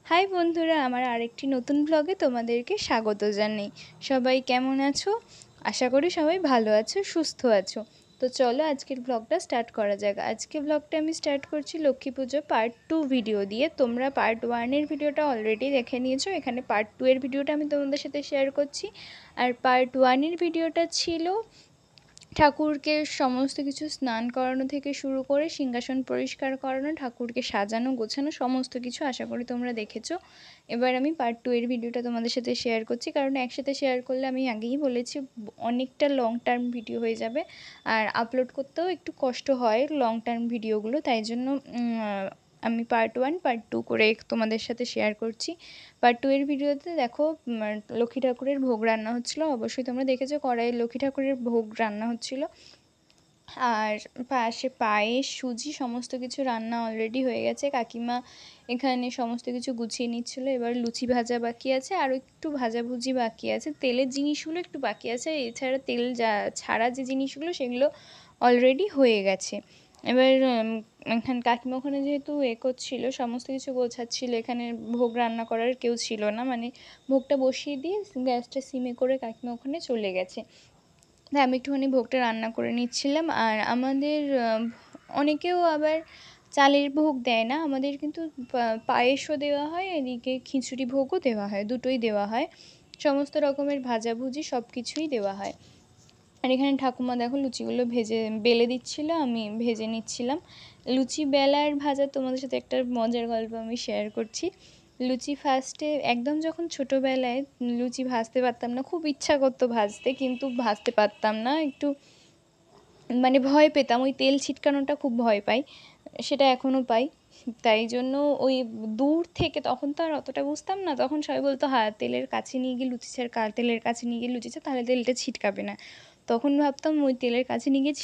High বন্ধুরা, আমার আরেকটি নতুন ব্লগে তোমাদেরকে স্বাগত জানাই। সবাই কেমন আছো? আশা করি সবাই ভালো আছো, সুস্থ আছো। তো চলো আজকের ব্লগটা স্টার্ট করা যাক। আজকে ব্লগটা আমি স্টার্ট করছি লক্ষ্মী পুজো পার্ট 2 ভিডিও দিয়ে। তোমরা পার্ট 1-এর ভিডিওটা অলরেডি দেখে নিয়েছো, এখানে পার্ট 2-এর ভিডিওটা আমি তোমাদের সাথে শেয়ার করছি। আর পার্ট 1-এর ভিডিওটা ছিল ঠাকুরকে সমস্ত কিছু স্নান করানো থেকে শুরু করে সিংহাসন পরিষ্কার করানো, ঠাকুরকে সাজানো গোছানো সমস্ত কিছু আশা করি তোমরা দেখেছো। এবার আমি পার্ট 2 এর ভিডিওটা তোমাদের সাথে শেয়ার করছি, কারণ একসাথে শেয়ার করলে আমি আগেই বলেছি অনেকটা লং টার্ম ভিডিও হয়ে যাবে, আর আপলোড করতেও একটু কষ্ট হয় লং টার্ম ভিডিওগুলো। তাই জন্য আমি পার্ট 1 পার্ট 2 করে তোমাদের সাথে শেয়ার করছি। পার্ট 2 এর ভিডিওতে দেখো লক্ষ্মী ঠাকুরের ভোগ রান্না হচ্ছিলো, অবশ্যই তোমরা দেখেছো কড়াইয়ে লক্ষ্মী ঠাকুরের ভোগ রান্না হচ্ছিলো। আর পাশে পায়েস সুজি সমস্ত কিছু রান্না অলরেডি হয়ে গেছে। কাকিমা এখানে সমস্ত কিছু গুছিয়ে নিচ্ছিলো। এবার লুচি ভাজা বাকি আছে, আরও একটু ভাজাভুজি বাকি আছে, তেলের জিনিসগুলো একটু বাকি আছে। এছাড়া তেল ছাড়া যে জিনিসগুলো সেগুলো অলরেডি হয়ে গেছে। এবার এখানে কাকিমা ওখানে যেহেতু করছিল, সমস্ত কিছু গোছাচ্ছিল, এখানে ভোগ রান্না করার কেউ ছিল না, মানে ভোগটা বসিয়ে দিয়ে গ্যাসটা সিমে করে কাকিমা ওখানে চলে গেছে। তাই আমি একটুখানি ভোগটা রান্না করে নিচ্ছিলাম। আর আমাদের অনেকেও আবার চালের ভোগ দেয় না, আমাদের কিন্তু পায়েসও দেওয়া হয়, এদিকে খিচুড়ি ভোগও দেওয়া হয়, দুটোই দেওয়া হয়, সমস্ত রকমের ভাজাভুজি সব কিছুই দেওয়া হয়। আর এখানে ঠাকুমা দেখো লুচিগুলো বেলে দিচ্ছিলো, আমি ভেজে নিচ্ছিলাম। লুচি বেলার ভাজা তোমাদের সাথে একটা মজার গল্প আমি শেয়ার করছি। লুচি ফার্স্টে একদম যখন ছোটোবেলায় লুচি ভাজতে পারতাম না, খুব ইচ্ছা করতো ভাজতে, কিন্তু ভাজতে পারতাম না, একটু মানে ভয় পেতাম, ওই তেল ছিটকানোটা খুব ভয় পাই, সেটা এখনও পাই। তাই জন্য ওই দূর থেকে, তখন তো আর অতটা বুঝতাম না, তখন সবাই বলতো হ্যাঁ তেলের কাছে নিয়ে গিয়ে লুচি তেলের কাছে নিয়ে গিয়ে লুচি তাহলে তেলটা ছিটকাবে না। তখন ভাবতাম ওই তেলের কাছে নিয়ে গিয়ে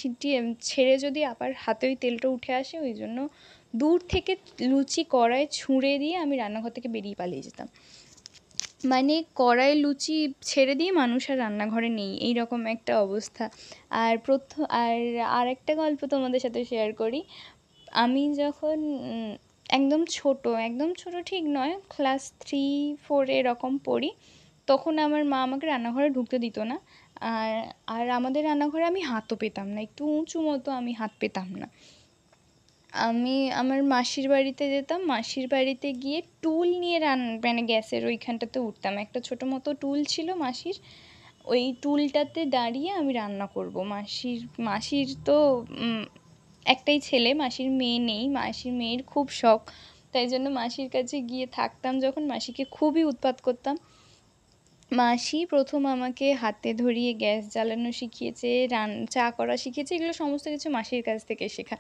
ছেড়ে যদি আবার হাতে ওই তেলটা উঠে আসে, ওই জন্য দূর থেকে লুচি কড়ায় ছুঁড়ে দিয়ে আমি রান্নাঘর থেকে বেরিয়ে পালিয়ে যেতাম। মানে কড়াই লুচি ছেড়ে দিয়ে মানুষ আর রান্নাঘরে নেই, এইরকম একটা অবস্থা। আর একটা গল্প তোমাদের সাথে শেয়ার করি। আমি যখন একদম ছোট ঠিক নয়, ক্লাস 3-4 এরকম পড়ি, তখন আমার মা আমাকে রান্নাঘরে ঢুকতে দিত না। আর আর আমাদের রান্নাঘরে আমি হাতও পেতাম না, একটু উঁচু মতো আমি হাত পেতাম না। আমি আমার মাসির বাড়িতে যেতাম, মাসির বাড়িতে গিয়ে টুল নিয়ে মানে গ্যাসের ওইখানটাতে উঠতাম, একটা ছোটো মতো টুল ছিল মাসির, ওই টুলটাতে দাঁড়িয়ে আমি রান্না করব। মাসির তো একটাই ছেলে, মাসির মেয়ে নেই, মাসির মেয়ের খুব শখ, তাই জন্য মাসির কাছে গিয়ে থাকতাম যখন, মাসিকে খুবই উৎপাত করতাম। মাসি প্রথম আমাকে হাতে ধরিয়ে গ্যাস জ্বালানো শিখিয়েছে, চা করা শিখিয়েছে, এগুলো সমস্ত কিছু মাসির কাছ থেকে শেখা।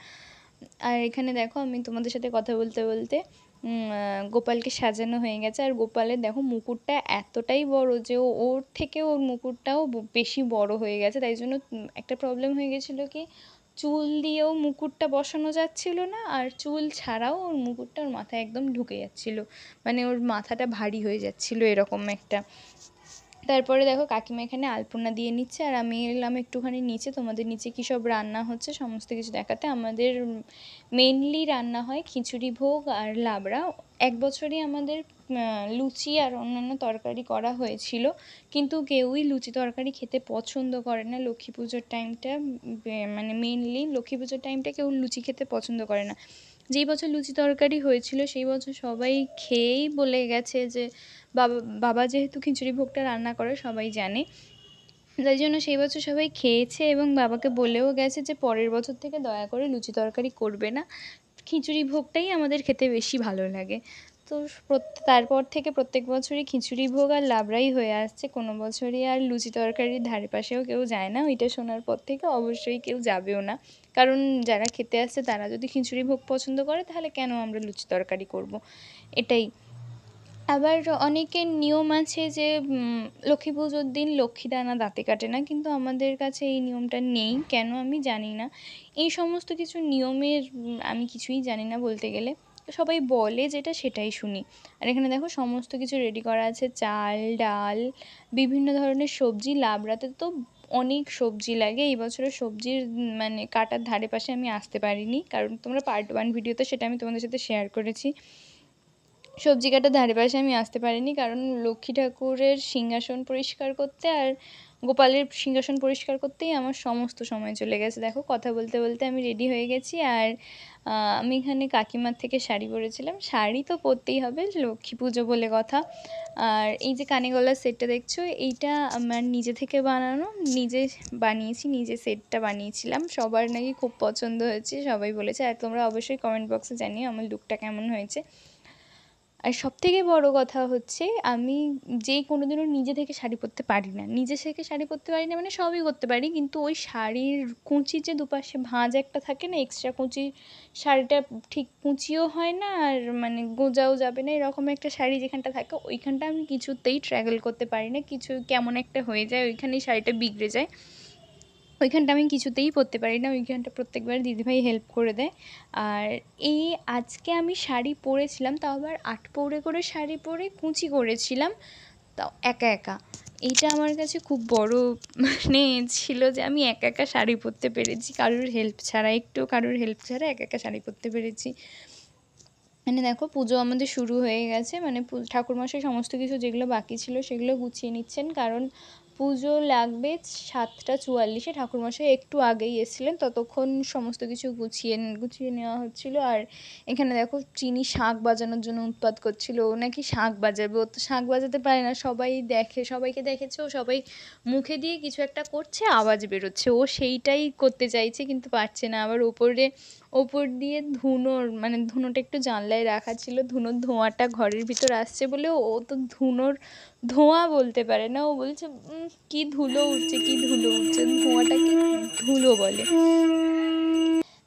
আর এখানে দেখো আমি তোমাদের সাথে কথা বলতে বলতে গোপালকে সাজানো হয়ে গেছে। আর গোপালের দেখো মুকুটটা এতটাই বড় যে ওর থেকে ওর মুকুটটাও বেশি বড় হয়ে গেছে, তাই জন্য একটা প্রবলেম হয়ে গেছিলো কি, চুল দিয়েও মুকুটটা বসানো যাচ্ছিল না, আর চুল ছাড়াও ওর মুকুটটা ওর মাথায় একদম ঢুকে যাচ্ছিল, মানে ওর মাথাটা ভারী হয়ে যাচ্ছিল এরকম একটা। তারপরে দেখো কাকিমা এখানে আলপনা দিয়ে নিচ্ছে, আর আমি এলাম একটুখানি নিচে তোমাদের নিচে কী সব রান্না হচ্ছে সমস্ত কিছু দেখাতে। আমাদের মেনলি রান্না হয় খিচুড়ি ভোগ আর লাবড়া। এক বছরই আমাদের লুচি আর অন্যান্য তরকারি করা হয়েছিল, কিন্তু কেউই লুচি তরকারি খেতে পছন্দ করে না লক্ষ্মী পুজোর টাইমটা, মানে মেনলি লক্ষ্মী পুজোর টাইমটা কেউ লুচি খেতে পছন্দ করে না। যেই বছর লুচি তরকারি হয়েছিল সেই বছর সবাই খেয়েই বলে গেছে যে বাবা যেহেতু খিচুড়ি ভোগটা রান্না করে সবাই জানে, তাই জন্য সেই বছর সবাই খেয়েছে এবং বাবাকে বলেও গেছে যে পরের বছর থেকে দয়া করে লুচি তরকারি করবে না, খিচুড়ি ভোগটাই আমাদের খেতে বেশি ভালো লাগে। তো তারপর থেকে প্রত্যেক বছরই খিচুড়ি ভোগ আর লাবড়াই হয়ে আসছে, কোনো বছরই আর লুচি তরকারির ধারে পাশেও কেউ যায় না। ওইটা শোনার পর থেকে অবশ্যই কেউ যাবেও না, কারণ যারা খেতে আসছে তারা যদি খিচুড়ি ভোগ পছন্দ করে তাহলে কেন আমরা লুচি তরকারি করব, এটাই। আবার অনেকের নিয়ম আছে যে লক্ষ্মী পুজোর দিন লক্ষ্মীদানা দাঁতে কাটে না, কিন্তু আমাদের কাছে এই নিয়মটা নেই, কেন আমি জানি না। এই সমস্ত কিছু নিয়মের আমি কিছুই জানি না বলতে গেলে, সবাই বলে যেটা সেটাই শুনি। আর এখানে দেখো সমস্ত কিছু রেডি করা আছে, চাল ডাল বিভিন্ন ধরনের সবজি। লাবড়াতে তো অনেক সবজি লাগে, এই বছরের সবজির মানে কাটার ধারে পাশে আমি আসতে পারিনি, কারণ তোমরা পার্ট 1 ভিডিওতে সেটা আমি তোমাদের সাথে শেয়ার করেছি। সবজি কাটার ধারে পাশে আমি আসতে পারিনি, কারণ লক্ষ্মী ঠাকুরের সিংহাসন পরিষ্কার করতে আর গোপালের সিংহাসন পরিষ্কার করতেই আমার সমস্ত সময় চলে গেছে। দেখো কথা বলতে বলতে আমি রেডি হয়ে গেছি, আর আমি এখানে কাকিমার থেকে শাড়ি পরেছিলাম। শাড়ি তো পরতেই হবে, লক্ষ্মী পুজো বলে কথা। আর এই যে কানে গলার সেটটা দেখছো, এইটা আমার নিজে থেকে বানানো, নিজে বানিয়েছি, নিজে সেটটা বানিয়েছিলাম। সবার নাকি খুব পছন্দ হয়েছে, সবাই বলেছে। আর তোমরা অবশ্যই কমেন্ট বক্সে জানিও আমার লুকটা কেমন হয়েছে। আর সবথেকে বড় কথা হচ্ছে, আমি কোনোদিনও নিজে থেকে শাড়ি পরতে পারি না। নিজে থেকে শাড়ি পরতে পারি না মানে সবই করতে পারি, কিন্তু ওই শাড়ির কুঁচির যে দুপাশে ভাঁজ একটা থাকে না, এক্সট্রা কুঁচি, শাড়িটা ঠিক কুঁচিও হয় না আর মানে গোঁজাও যাবে না, এরকম একটা শাড়ি যেখানটা থাকে ওইখানটা আমি কিছুতেই ট্র্যাভেল করতে পারি না। কিছু কেমন একটা হয়ে যায়, ওইখানেই শাড়িটা বিগড়ে যায়। ওইখানটা আমি কিছুতেই পরতে পারি না, ওইখানটা প্রত্যেকবার দিদিভাই হেল্প করে দেয়। আর এই আজকে আমি শাড়ি পরেছিলাম, তাও আবার 8 পৌরে করে শাড়ি পরে কুঁচি করেছিলাম, তাও একা একা। এইটা আমার কাছে খুব বড় মানে ছিল যে আমি একা একা শাড়ি পরতে পেরেছি, কারোর হেল্প ছাড়া, একটু কারোর হেল্প ছাড়া একা একা শাড়ি পরতে পেরেছি। মানে দেখো পুজো আমাদের শুরু হয়ে গেছে, মানে ঠাকুরমশাই সমস্ত কিছু যেগুলো বাকি ছিল সেগুলো গুছিয়ে নিচ্ছেন, কারণ পুজো লাগবে 7:44-এ। ঠাকুরমশাই একটু আগেই এসেছিলেন, ততক্ষণ সমস্ত কিছু গুছিয়ে নেওয়া হচ্ছিল। আর এখানে দেখো চিনি শাঁখ বাজানোর জন্য উৎপাত করছিল, ও নাকি শাঁখ বাজাবে, ও তো শাঁখ বাজাতে পারে না। সবাইকে দেখেছে, ও সবাই মুখে দিয়ে কিছু একটা করছে, আওয়াজ বেরোচ্ছে, ও সেইটাই করতে চাইছে কিন্তু পারছে না। আবার ওপর দিয়ে ধুনোটা একটু জানলায় রাখা ছিল, ধুনোর ধোঁয়াটা ঘরের ভিতর আসছে বলে ও তো ধুনোর ধোঁয়া বলতে পারে না, ও বলছে কি ধুলো উঠছে, কি ধুলো উঠছে, ধোঁয়াটাকে ধুলো বলে।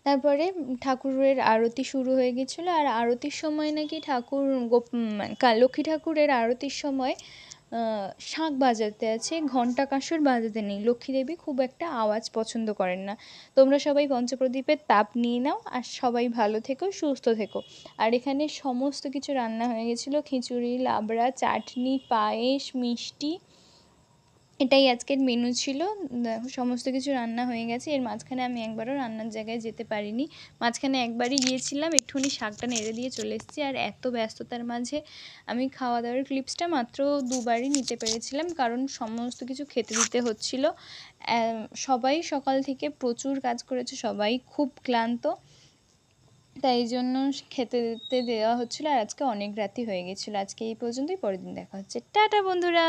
তারপরে ঠাকুরের আরতি শুরু হয়ে গেছিলো, আর আরতির সময় নাকি লক্ষ্মী ঠাকুরের আরতির সময় শাঁখ বাজাতে আছে, ঘণ্টা কাঁসর বাজাতে নেই। লক্ষ্মী দেবী খুব একটা আওয়াজ পছন্দ করেন না। তোমরা সবাই পঞ্চপ্রদীপের তাপ নিয়ে নাও, আর সবাই ভালো থেকো, সুস্থ থেকো। আর এখানে সমস্ত কিছু রান্না হয়ে গেছিলো, খিচুড়ি, লাবড়া, চাটনি, পায়েস, মিষ্টি, এটাই আজকের মেনু ছিল। দেখো সমস্ত কিছু রান্না হয়ে গেছে। এর মাঝখানে আমি একবারও রান্নার জায়গায় যেতে পারিনি। মাঝখানে একবারই গিয়েছিলাম, একটুখানি শাকটা নেড়ে দিয়ে চলে এসেছি। আর এত ব্যস্ততার মাঝে আমি খাওয়া দাওয়ার ক্লিপসটা মাত্র 2বারই নিতে পেরেছিলাম, কারণ সমস্ত কিছু খেতে দিতে হচ্ছিলো। সবাই সকাল থেকে প্রচুর কাজ করেছে, সবাই খুব ক্লান্ত, তাই জন্য খেতে দিতে দেওয়া হচ্ছিলো। আর আজকে অনেক রাতই হয়ে গেছিলো। আজকে এই পর্যন্তই, পরের দিন দেখা হচ্ছে। টাটা বন্ধুরা।